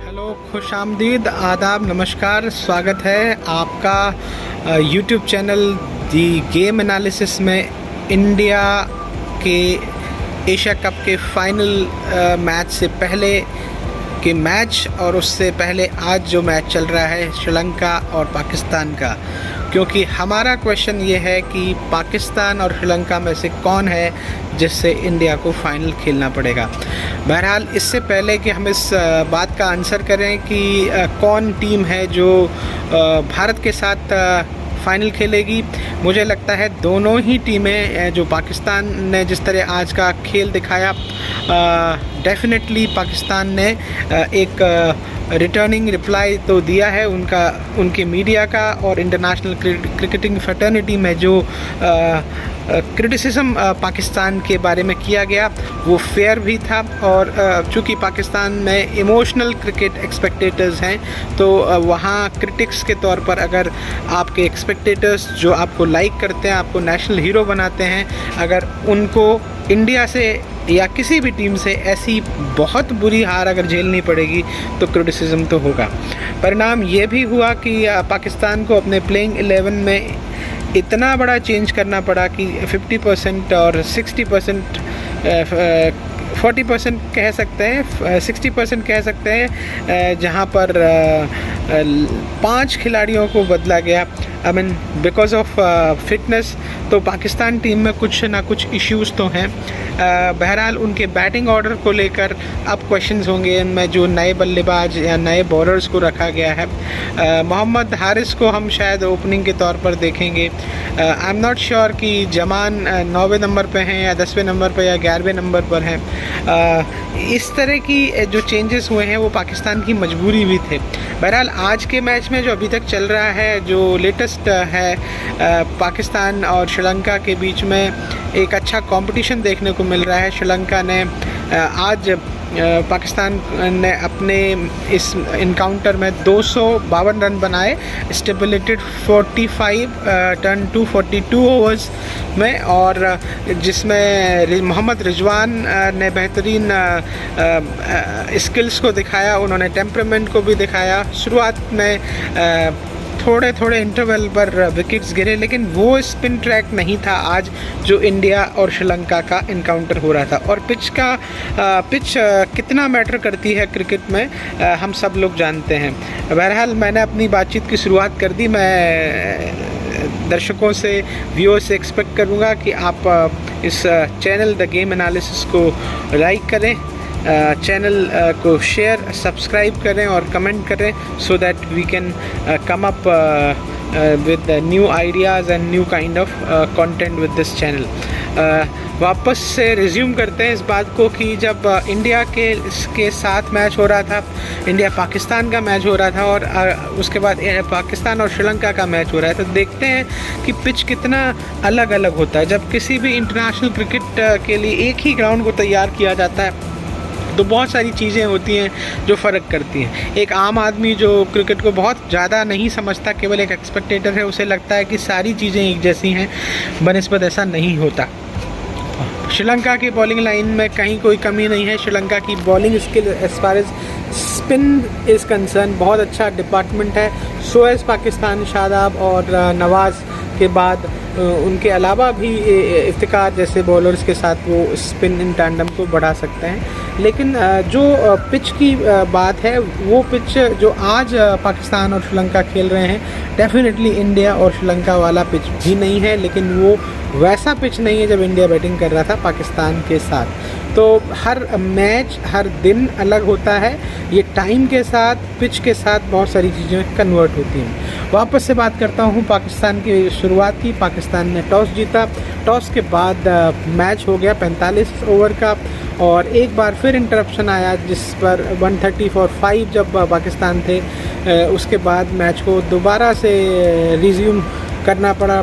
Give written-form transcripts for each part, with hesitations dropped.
Hello, खुश आमदीद, आदाब, नमस्कार। स्वागत है आपका यूट्यूब चैनल दी गेम एनालिसिस में। इंडिया के एशिया कप के फाइनल मैच से पहले के मैच और उससे पहले आज जो मैच चल रहा है श्रीलंका और पाकिस्तान का, क्योंकि हमारा क्वेश्चन ये है कि पाकिस्तान और श्रीलंका में से कौन है जिससे इंडिया को फाइनल खेलना पड़ेगा। बहरहाल, इससे पहले कि हम इस बात का आंसर करें कि कौन टीम है जो भारत के साथ फाइनल खेलेगी, मुझे लगता है दोनों ही टीमें, जो पाकिस्तान ने जिस तरह आज का खेल दिखाया, डेफिनेटली पाकिस्तान ने एक रिटर्निंग रिप्लाई तो दिया है उनके मीडिया का, और इंटरनेशनल क्रिकेटिंग फ्रेटर्निटी में जो क्रिटिसिज्म पाकिस्तान के बारे में किया गया वो फेयर भी था। और चूँकि पाकिस्तान में इमोशनल क्रिकेट एक्सपेक्टेटर्स हैं, तो वहाँ क्रिटिक्स के तौर पर अगर आपके एक्सपेक्टेटर्स जो आपको लाइक करते हैं, आपको नेशनल हीरो बनाते हैं, अगर उनको इंडिया से या किसी भी टीम से ऐसी बहुत बुरी हार अगर झेलनी पड़ेगी तो क्रिटिसिज्म तो होगा। परिणाम ये भी हुआ कि पाकिस्तान को अपने प्लेइंग 11 में इतना बड़ा चेंज करना पड़ा कि 50% और 60%, 40% कह सकते हैं, 60% कह सकते हैं, जहाँ पर 5 खिलाड़ियों को बदला गया। I mean because of fitness. तो पाकिस्तान टीम में कुछ ना कुछ इश्यूज़ तो हैं। बहरहाल, उनके बैटिंग ऑर्डर को लेकर अब क्वेश्चंस होंगे इनमें, जो नए बल्लेबाज या नए बॉलर्स को रखा गया है। मोहम्मद हारिस को हम शायद ओपनिंग के तौर पर देखेंगे। आई एम नॉट श्योर कि जमान 9वें नंबर पे हैं या 10वें नंबर पर या 11वें नंबर पर हैं। इस तरह की जो चेंजेस हुए हैं वो पाकिस्तान की मजबूरी भी थे। बहरहाल, आज के मैच में जो अभी तक चल रहा है, जो लेटेस्ट है, पाकिस्तान और श्रीलंका के बीच में एक अच्छा कंपटीशन देखने को मिल रहा है। श्रीलंका ने आज पाकिस्तान ने अपने इस इनकाउंटर में 252 रन बनाए, स्टेबिलिटेड 45 टर्न टू 42 ओवर्स में, और जिसमें मोहम्मद रिजवान ने बेहतरीन स्किल्स को दिखाया, उन्होंने टेम्परामेंट को भी दिखाया। शुरुआत में थोड़े इंटरवल पर विकेट्स गिरे, लेकिन वो स्पिन ट्रैक नहीं था आज जो इंडिया और श्रीलंका का इनकाउंटर हो रहा था। और पिच कितना मैटर करती है क्रिकेट में, हम सब लोग जानते हैं। बहरहाल, मैंने अपनी बातचीत की शुरुआत कर दी। मैं दर्शकों से, व्यूअर्स से एक्सपेक्ट करूँगा कि आप इस चैनल द गेम एनालिसिस को लाइक करें, चैनल को शेयर, सब्सक्राइब करें और कमेंट करें, so that we can come up with new ideas and new kind of content with this channel. वापस से रिज्यूम करते हैं इस बात को कि जब इंडिया के साथ मैच हो रहा था, इंडिया पाकिस्तान का मैच हो रहा था, और उसके बाद पाकिस्तान और श्रीलंका का मैच हो रहा है, तो देखते हैं कि पिच कितना अलग अलग होता है। जब किसी भी इंटरनेशनल क्रिकेट के लिए एक ही ग्राउंड को तैयार किया जाता है तो बहुत सारी चीज़ें होती हैं जो फ़र्क करती हैं। एक आम आदमी जो क्रिकेट को बहुत ज़्यादा नहीं समझता, केवल एक एक्सपेक्टेटर है, उसे लगता है कि सारी चीज़ें एक जैसी हैं, बनिस्बत ऐसा नहीं होता। श्रीलंका की बॉलिंग लाइन में कहीं कोई कमी नहीं है। श्रीलंका की bowling skill as far as spin is concern बहुत अच्छा डिपार्टमेंट है। सो एज पाकिस्तान, शादाब और नवाज़ के बाद उनके अलावा भी इफ्तिकार जैसे बॉलर्स के साथ वो स्पिन इन टैंडम को बढ़ा सकते हैं। लेकिन जो पिच की बात है, वो पिच जो आज पाकिस्तान और श्रीलंका खेल रहे हैं, डेफिनेटली इंडिया और श्रीलंका वाला पिच भी नहीं है, लेकिन वो वैसा पिच नहीं है जब इंडिया बैटिंग कर रहा था पाकिस्तान के साथ। तो हर मैच, हर दिन अलग होता है। ये टाइम के साथ, पिच के साथ बहुत सारी चीज़ें कन्वर्ट होती हैं। वापस से बात करता हूँ पाकिस्तान की शुरुआत की। पाकिस्तान ने टॉस जीता। टॉस के बाद मैच हो गया 45 ओवर का, और एक बार फिर इंटरप्शन आया जिस पर 130 फॉर 5 जब पाकिस्तान थे। उसके बाद मैच को दोबारा से रिज्यूम करना पड़ा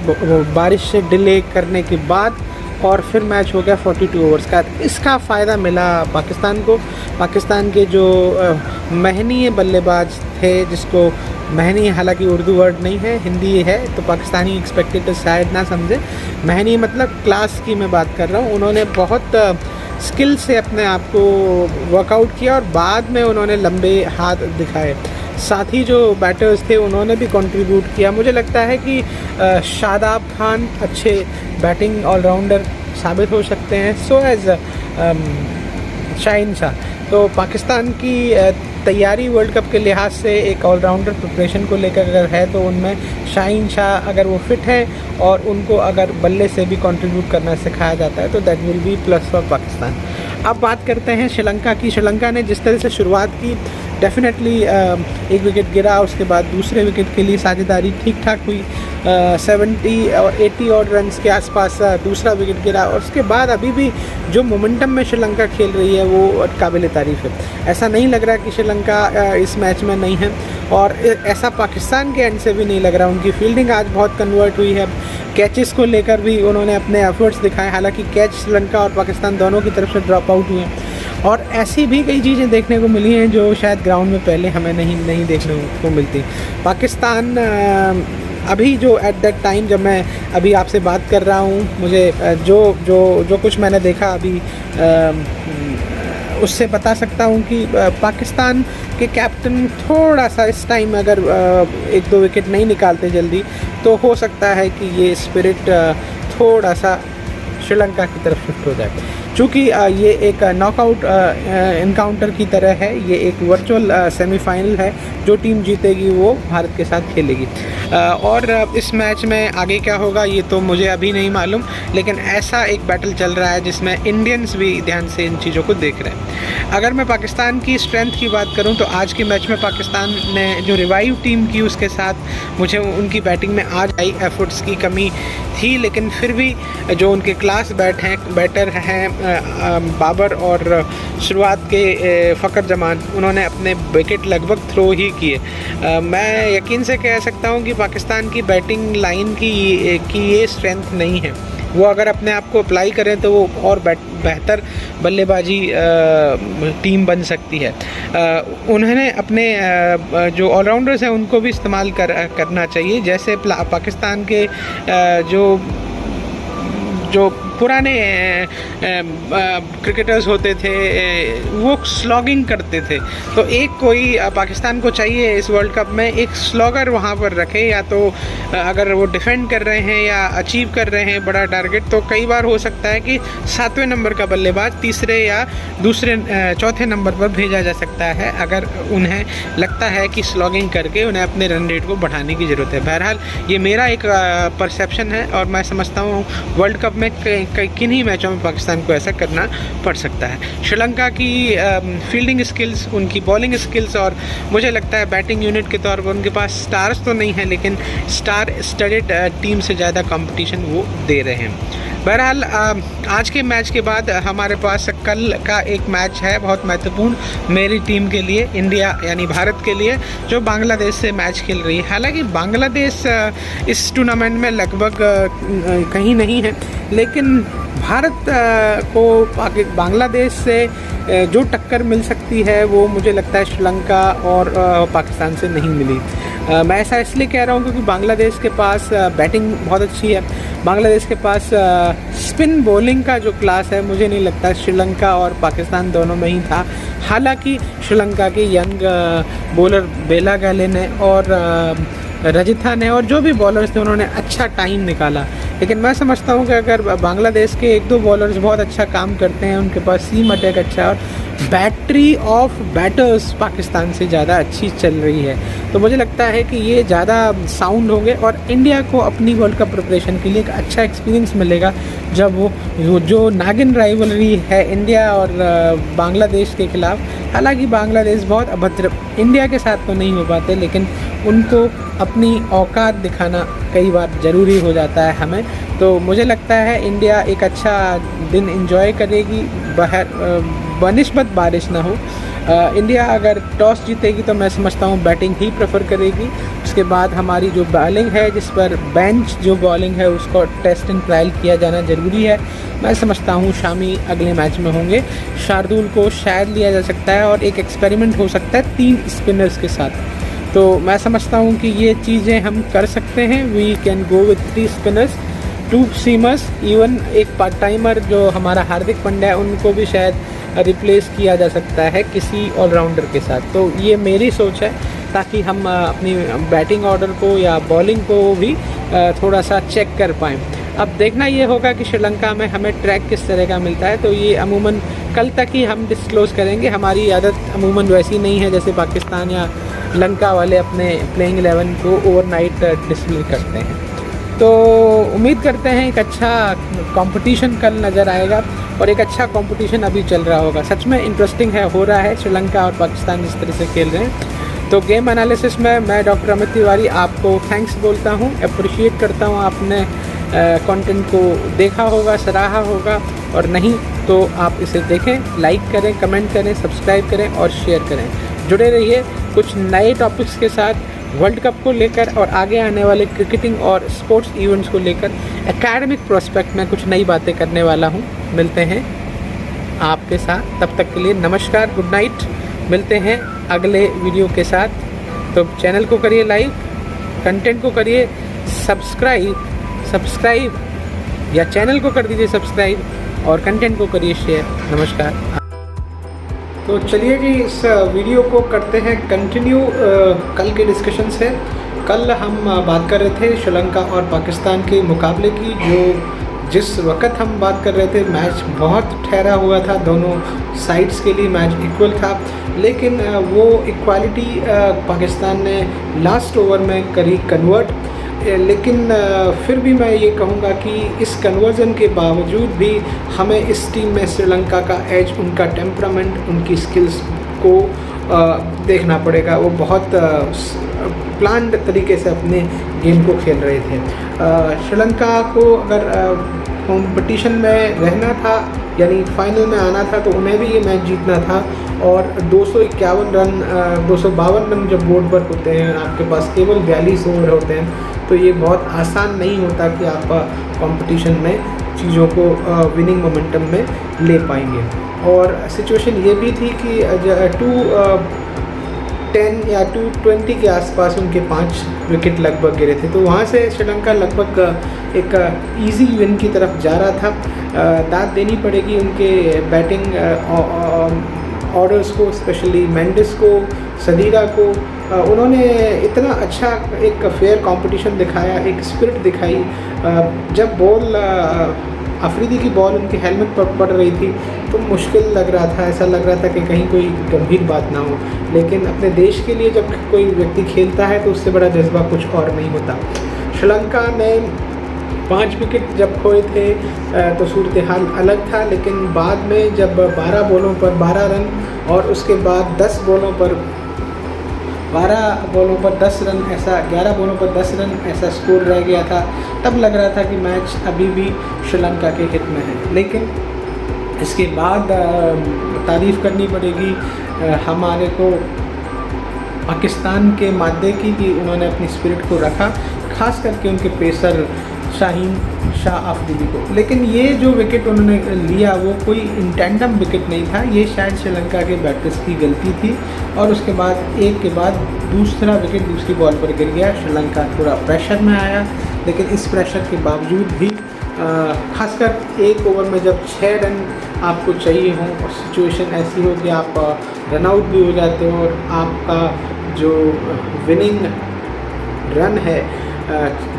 बारिश से डिले करने के बाद, और फिर मैच हो गया 42 ओवर्स का। इसका फ़ायदा मिला पाकिस्तान को। पाकिस्तान के जो महनी बल्लेबाज थे, जिसको महनी हालांकि उर्दू वर्ड नहीं है, हिंदी है, तो पाकिस्तानी एक्सपेक्टेड शायद ना समझे। महनी मतलब क्लास की मैं बात कर रहा हूँ। उन्होंने बहुत स्किल से अपने आप को वर्कआउट किया और बाद में उन्होंने लंबे हाथ दिखाए। साथ ही जो बैटर्स थे उन्होंने भी कंट्रीब्यूट किया। मुझे लगता है कि शादाब खान अच्छे बैटिंग ऑलराउंडर साबित हो सकते हैं, सो एज़ शाहीन शाह। तो पाकिस्तान की तैयारी वर्ल्ड कप के लिहाज से एक ऑलराउंडर प्रिपरेशन को लेकर अगर है तो उनमें शाहीन शाह अगर वो फिट हैं और उनको अगर बल्ले से भी कंट्रीब्यूट करना सिखाया जाता है तो that will be plus for Pakistan. अब बात करते हैं श्रीलंका की। श्रीलंका ने जिस तरह से शुरुआत की, डेफिनेटली एक विकेट गिरा, उसके बाद दूसरे विकेट के लिए साझेदारी ठीक ठाक हुई। 70 और 80 और रन्स के आसपास दूसरा विकेट गिरा और उसके बाद अभी भी जो मोमेंटम में श्रीलंका खेल रही है वो काबिल तारीफ़ है। ऐसा नहीं लग रहा कि श्रीलंका इस मैच में नहीं है और ऐसा पाकिस्तान के एंड से भी नहीं लग रहा। उनकी फील्डिंग आज बहुत कन्वर्ट हुई है। कैचेस को लेकर भी उन्होंने अपने एफर्ट्स दिखाए, हालांकि कैच श्रीलंका और पाकिस्तान दोनों की तरफ से ड्रॉप आउट हुए हैं। और ऐसी भी कई चीज़ें देखने को मिली हैं जो शायद ग्राउंड में पहले हमें नहीं देखने को मिलती। पाकिस्तान अभी जो एट दैट टाइम जब मैं अभी आपसे बात कर रहा हूँ, मुझे जो कुछ मैंने देखा अभी उससे बता सकता हूँ कि पाकिस्तान के कैप्टन थोड़ा सा इस टाइम अगर 1-2 विकेट नहीं निकालते जल्दी तो हो सकता है कि ये स्पिरिट थोड़ा सा श्रीलंका की तरफ शिफ्ट हो जाए। चूँकि ये एक नॉकआउट इनकाउंटर की तरह है, ये एक वर्चुअल सेमीफाइनल है। जो टीम जीतेगी वो भारत के साथ खेलेगी और इस मैच में आगे क्या होगा ये तो मुझे अभी नहीं मालूम, लेकिन ऐसा एक बैटल चल रहा है जिसमें इंडियंस भी ध्यान से इन चीज़ों को देख रहे हैं। अगर मैं पाकिस्तान की स्ट्रेंथ की बात करूं तो आज के मैच में पाकिस्तान ने जो रिवाइव टीम की उसके साथ मुझे उनकी बैटिंग में आज आई एफर्ट्स की कमी थी, लेकिन फिर भी जो उनके क्लास बैटर हैं बाबर और शुरुआत के फ़खर जमान, उन्होंने अपने विकेट लगभग थ्रो ही किए। मैं यकीन से कह सकता हूं कि पाकिस्तान की बैटिंग लाइन की ये स्ट्रेंथ नहीं है। वो अगर अपने आप को अप्लाई करें तो वो और बेहतर बल्लेबाजी टीम बन सकती है। उन्होंने अपने जो ऑलराउंडर्स हैं उनको भी इस्तेमाल करना चाहिए। जैसे पाकिस्तान के जो पुराने क्रिकेटर्स होते थे वो स्लॉगिंग करते थे, तो एक कोई पाकिस्तान को चाहिए इस वर्ल्ड कप में एक स्लॉगर वहाँ पर रखे, या तो अगर वो डिफेंड कर रहे हैं या अचीव कर रहे हैं बड़ा टारगेट तो कई बार हो सकता है कि 7वें नंबर का बल्लेबाज तीसरे या चौथे नंबर पर भेजा जा सकता है अगर उन्हें लगता है कि स्लॉगिंग करके उन्हें अपने रन रेट को बढ़ाने की ज़रूरत है। बहरहाल ये मेरा एक परसेप्शन है और मैं समझता हूँ वर्ल्ड कप में किन्हीं मैचों में पाकिस्तान को ऐसा करना पड़ सकता है। श्रीलंका की फील्डिंग स्किल्स, उनकी बॉलिंग स्किल्स और मुझे लगता है बैटिंग यूनिट के तौर पर उनके पास स्टार्स तो नहीं है, लेकिन स्टार स्टडेड टीम से ज़्यादा कंपटीशन वो दे रहे हैं। बहरहाल आज के मैच के बाद हमारे पास कल का एक मैच है बहुत महत्वपूर्ण मेरी टीम के लिए, इंडिया यानी भारत के लिए, जो बांग्लादेश से मैच खेल रही है। हालांकि बांग्लादेश इस टूर्नामेंट में लगभग कहीं नहीं है, लेकिन भारत को बांग्लादेश से जो टक्कर मिल सकती है वो मुझे लगता है श्रीलंका और पाकिस्तान से नहीं मिली। मैं ऐसा इसलिए कह रहा हूँ क्योंकि बांग्लादेश के पास बैटिंग बहुत अच्छी है, बांग्लादेश के पास स्पिन बॉलिंग का जो क्लास है मुझे नहीं लगता श्रीलंका और पाकिस्तान दोनों में ही था। हालांकि श्रीलंका के यंग बॉलर बेला गैले ने और रजिथा ने और जो भी बॉलर्स थे उन्होंने अच्छा टाइम निकाला, लेकिन मैं समझता हूँ कि अगर बांग्लादेश के 1-2 बॉलर्स बहुत अच्छा काम करते हैं, उनके पास सीम अटैक अच्छा है और बैटरी ऑफ बैटर्स पाकिस्तान से ज़्यादा अच्छी चल रही है, तो मुझे लगता है कि ये ज़्यादा साउंड होंगे और इंडिया को अपनी वर्ल्ड कप प्रिपरेशन के लिए एक अच्छा एक्सपीरियंस मिलेगा जब वो जो नागिन राइवलरी है इंडिया और बांग्लादेश के खिलाफ। हालांकि बांग्लादेश बहुत अभद्र, इंडिया के साथ तो नहीं हो पाते, लेकिन उनको अपनी औकात दिखाना कई बार ज़रूरी हो जाता है हमें। तो मुझे लगता है इंडिया एक अच्छा दिन एंजॉय करेगी बनिस्बत बारिश ना हो। इंडिया अगर टॉस जीतेगी तो मैं समझता हूँ बैटिंग ही प्रेफर करेगी। उसके बाद हमारी जो बॉलिंग है, जिस पर बेंच जो बॉलिंग है उसको टेस्ट एंड ट्रायल किया जाना ज़रूरी है। मैं समझता हूँ शामी अगले मैच में होंगे, शार्दुल को शायद लिया जा सकता है और एक एक्सपेरिमेंट हो सकता है 3 स्पिनर्स के साथ। तो मैं समझता हूँ कि ये चीज़ें हम कर सकते हैं, we can go with 3 spinners. Two seamers, even एक पार्ट टाइमर जो हमारा हार्दिक पांड्या है उनको भी शायद रिप्लेस किया जा सकता है किसी ऑलराउंडर के साथ। तो ये मेरी सोच है, ताकि हम अपनी बैटिंग ऑर्डर को या बॉलिंग को भी थोड़ा सा चेक कर पाएँ। अब देखना ये होगा कि श्रीलंका में हमें ट्रैक किस तरह का मिलता है, तो ये अमूमन कल तक ही हम डिस्क्लोज़ करेंगे। हमारी आदत अमूमन वैसी नहीं है जैसे पाकिस्तान या लंका वाले अपने प्लेइंग 11 को ओवरनाइट डिस्प्ले करते हैं। तो उम्मीद करते हैं एक अच्छा कंपटीशन कल नज़र आएगा, और एक अच्छा कंपटीशन अभी चल रहा होगा। सच में इंटरेस्टिंग है, हो रहा है। श्रीलंका और पाकिस्तान जिस तरह से खेल रहे हैं। तो गेम एनालिसिस में मैं डॉक्टर अमित तिवारी आपको थैंक्स बोलता हूँ, अप्रिशिएट करता हूँ। आपने कंटेंट को देखा होगा, सराहा होगा, और नहीं तो आप इसे देखें, लाइक करें, कमेंट करें, सब्सक्राइब करें और शेयर करें। जुड़े रहिए कुछ नए टॉपिक्स के साथ, वर्ल्ड कप को लेकर और आगे आने वाले क्रिकेटिंग और स्पोर्ट्स इवेंट्स को लेकर। एकेडमिक प्रोस्पेक्ट में कुछ नई बातें करने वाला हूँ। मिलते हैं आपके साथ, तब तक के लिए नमस्कार, गुड नाइट। मिलते हैं अगले वीडियो के साथ। तो चैनल को करिए लाइक, कंटेंट को करिए सब्सक्राइब या चैनल को कर दीजिए सब्सक्राइब और कंटेंट को करिए शेयर। नमस्कार। तो चलिए जी, इस वीडियो को करते हैं कंटिन्यू कल के डिस्कशन से। कल हम बात कर रहे थे श्रीलंका और पाकिस्तान के मुकाबले की। जिस वक्त हम बात कर रहे थे, मैच बहुत ठहरा हुआ था, दोनों साइड्स के लिए मैच इक्वल था, लेकिन वो इक्वालिटी पाकिस्तान ने लास्ट ओवर में करी कन्वर्ट। लेकिन फिर भी मैं ये कहूँगा कि इस कन्वर्जन के बावजूद भी हमें इस टीम में श्रीलंका का एज, उनका टेम्परामेंट, उनकी स्किल्स को देखना पड़ेगा। वो बहुत प्लान्ड तरीके से अपने गेम को खेल रहे थे। श्रीलंका को अगर कंपटीशन में रहना था, यानी फाइनल में आना था, तो उन्हें भी ये मैच जीतना था। और 251 रन 252 रन जब बोर्ड पर होते हैं, आपके पास केवल 42 ओवर होते हैं, तो ये बहुत आसान नहीं होता कि आप कंपटीशन में चीज़ों को विनिंग मोमेंटम में ले पाएंगे। और सिचुएशन ये भी थी कि 210 या 220 के आसपास उनके 5 विकेट लगभग गिरे थे, तो वहाँ से श्रीलंका लगभग एक इजी विन की तरफ जा रहा था। दाद देनी पड़ेगी उनके बैटिंग ऑर्डर्स को, स्पेशली मेंडिस को, सदीरा को। उन्होंने इतना अच्छा एक फेयर कंपटीशन दिखाया, एक स्पिरिट दिखाई। जब बॉल अफरीदी की बॉल उनके हेलमेट पर पड़ रही थी तो मुश्किल लग रहा था, ऐसा लग रहा था कि कहीं कोई गंभीर बात ना हो। लेकिन अपने देश के लिए जब कोई व्यक्ति खेलता है तो उससे बड़ा जज्बा कुछ और नहीं होता। श्रीलंका ने 5 विकेट जब खोए थे तो सूरत हाल अलग था, लेकिन बाद में जब 12 बॉलों पर 12 रन और उसके बाद 10 बॉलों पर 12 बॉलों पर 10 रन, ऐसा 11 बॉलों पर 10 रन ऐसा स्कोर रह गया था, तब लग रहा था कि मैच अभी भी श्रीलंका के हित में है। लेकिन इसके बाद तारीफ़ करनी पड़ेगी हमारे को पाकिस्तान के मादे की कि उन्होंने अपनी स्पिरिट को रखा, खास करके उनके पेसर शाह अफरीदी को। लेकिन ये जो विकेट उन्होंने लिया वो कोई इंटेंडम विकेट नहीं था, ये शायद श्रीलंका के बैटर्स की गलती थी। और उसके बाद एक के बाद दूसरा विकेट दूसरी बॉल पर गिर गया। श्रीलंका थोड़ा प्रेशर में आया, लेकिन इस प्रेशर के बावजूद भी खासकर एक ओवर में जब 6 रन आपको चाहिए हों और सिचुएशन ऐसी हो कि आप रन आउट भी हो जाते हो और आपका जो विनिंग रन है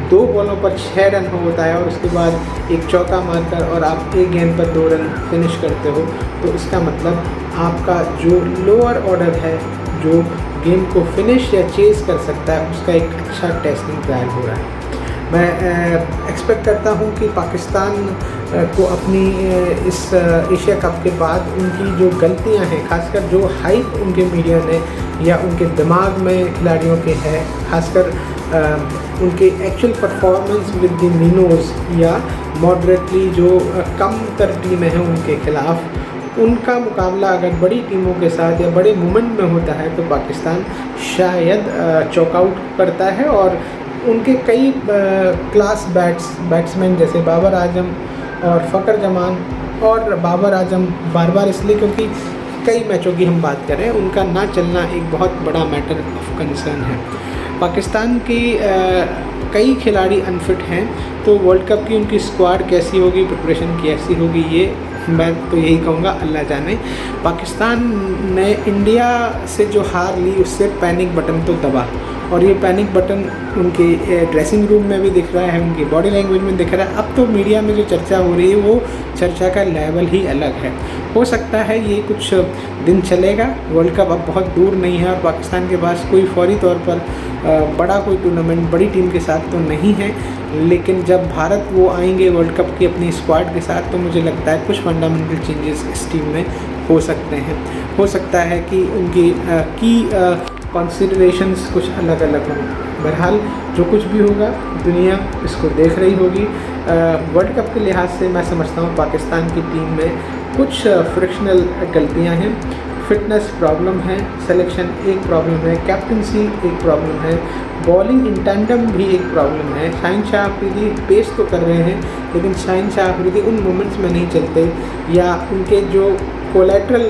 2 बॉलों पर 6 रन होता है और उसके बाद एक चौका मारकर और आप एक गेंद पर 2 रन फिनिश करते हो, तो इसका मतलब आपका जो लोअर ऑर्डर है जो गेम को फिनिश या चेज़ कर सकता है उसका एक अच्छा टेस्टिंग ट्रायल हो रहा है। मैं एक्सपेक्ट करता हूं कि पाकिस्तान को अपनी इस एशिया कप के बाद उनकी जो गलतियां हैं, खासकर जो हाइप उनके मीडिया ने या उनके दिमाग में खिलाड़ियों के है, खासकर उनके एक्चुअल परफॉर्मेंस विद द मिनोज या मॉडरेटली जो कम तर टीमें हैं उनके खिलाफ, उनका मुकाबला अगर बड़ी टीमों के साथ या बड़े मोमेंट में होता है तो पाकिस्तान शायद चॉकआउट करता है। और उनके कई क्लास बैट्समैन जैसे बाबर आजम और फ़खर जमान, और बाबर आजम बार बार इसलिए क्योंकि कई मैचों की हम बात करें, उनका ना चलना एक बहुत बड़ा मैटर ऑफ कंसर्न है। पाकिस्तान की कई खिलाड़ी अनफिट हैं, तो वर्ल्ड कप की उनकी स्क्वाड कैसी होगी, प्रिपरेशन कैसी होगी, ये मैं तो यही कहूँगा अल्लाह जाने। पाकिस्तान ने इंडिया से जो हार ली उससे पैनिक बटन तो दबा, और ये पैनिक बटन उनके ड्रेसिंग रूम में भी दिख रहा है, उनकी बॉडी लैंग्वेज में दिख रहा है। अब तो मीडिया में जो चर्चा हो रही है वो चर्चा का लेवल ही अलग है। हो सकता है ये कुछ दिन चलेगा, वर्ल्ड कप अब बहुत दूर नहीं है और पाकिस्तान के पास कोई फौरी तौर पर बड़ा कोई टूर्नामेंट बड़ी टीम के साथ तो नहीं है, लेकिन जब भारत वो आएंगे वर्ल्ड कप की अपनी स्क्वाड के साथ, तो मुझे लगता है कुछ फंडामेंटल चेंजेस इस टीम में हो सकते हैं। हो सकता है कि उनकी की कंसिडरेशंस कुछ अलग अलग हों। बहरहाल जो कुछ भी होगा दुनिया इसको देख रही होगी। वर्ल्ड कप के लिहाज से मैं समझता हूँ पाकिस्तान की टीम में कुछ फ्रिक्शनल गलतियाँ हैं, फिटनेस प्रॉब्लम है, सिलेक्शन एक प्रॉब्लम है, कैप्टनसी एक प्रॉब्लम है, बॉलिंग इन टैंडम भी एक प्रॉब्लम है। शाहिन शाह अफरीदी पेस तो कर रहे हैं, लेकिन शाहिन शाह अफरीदी उन मोमेंट्स में नहीं चलते, या उनके जो कोलैटरल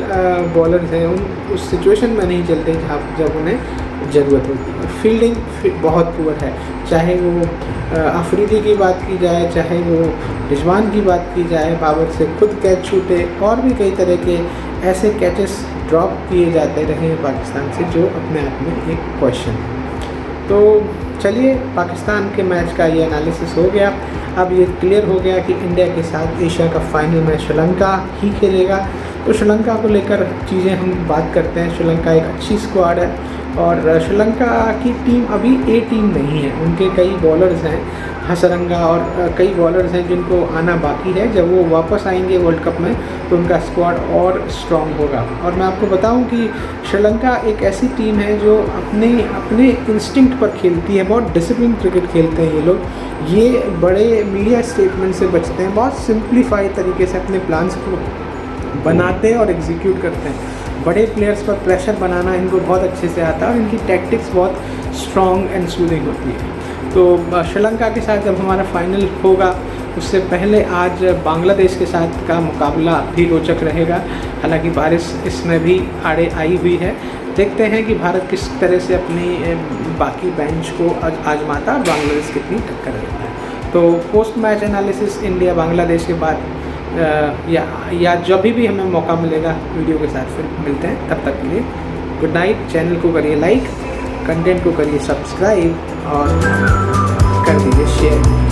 बॉलर्स हैं उस सिचुएशन में नहीं चलते जब उन्हें ज़रूरत होती है। फील्डिंग बहुत पुअर है, चाहे वो अफरीदी की बात की जाए, चाहे वो रिजवान की बात की जाए, बाबर से खुद कैच छूटे, और भी कई तरह के ऐसे कैचेस ड्रॉप किए जाते रहे हैं पाकिस्तान से, जो अपने आप में एक क्वेश्चन है। तो चलिए, पाकिस्तान के मैच का ये एनालिसिस हो गया। अब ये क्लियर हो गया कि इंडिया के साथ एशिया का फाइनल मैच श्रीलंका ही खेलेगा। तो श्रीलंका को लेकर चीज़ें हम बात करते हैं। श्रीलंका एक अच्छी स्क्वाड है, और श्रीलंका की टीम अभी ए टीम नहीं है। उनके कई बॉलर्स हैं, हसरंगा और कई बॉलर्स हैं जिनको आना बाकी है। जब वो वापस आएंगे वर्ल्ड कप में तो उनका स्क्वाड और स्ट्रॉन्ग होगा। और मैं आपको बताऊं कि श्रीलंका एक ऐसी टीम है जो अपने इंस्टिंक्ट पर खेलती है, बहुत डिसिप्लिन क्रिकेट खेलते हैं ये लोग। ये बड़े मीडिया स्टेटमेंट से बचते हैं, बहुत सिंप्लीफाई तरीके से अपने प्लान्स को बनाते हैं और एग्जीक्यूट करते हैं। बड़े प्लेयर्स पर प्रेशर बनाना इनको बहुत अच्छे से आता है, और इनकी टैक्टिक्स बहुत स्ट्रॉन्ग एंड सूदिंग होती है। तो श्रीलंका के साथ जब हमारा फाइनल होगा, उससे पहले आज बांग्लादेश के साथ का मुकाबला भी रोचक रहेगा। हालांकि बारिश इसमें भी आड़े आई हुई है। देखते हैं कि भारत किस तरह से अपनी बाकी बेंच को आजमाता और बांग्लादेश कितनी टक्कर देता है। तो post match analysis India Bangladesh के बाद या जब भी हमें मौका मिलेगा वीडियो के साथ फिर मिलते हैं। तब तक के लिए गुड नाइट। चैनल को करिए लाइक, कंटेंट को करिए सब्सक्राइब और कर दीजिए शेयर।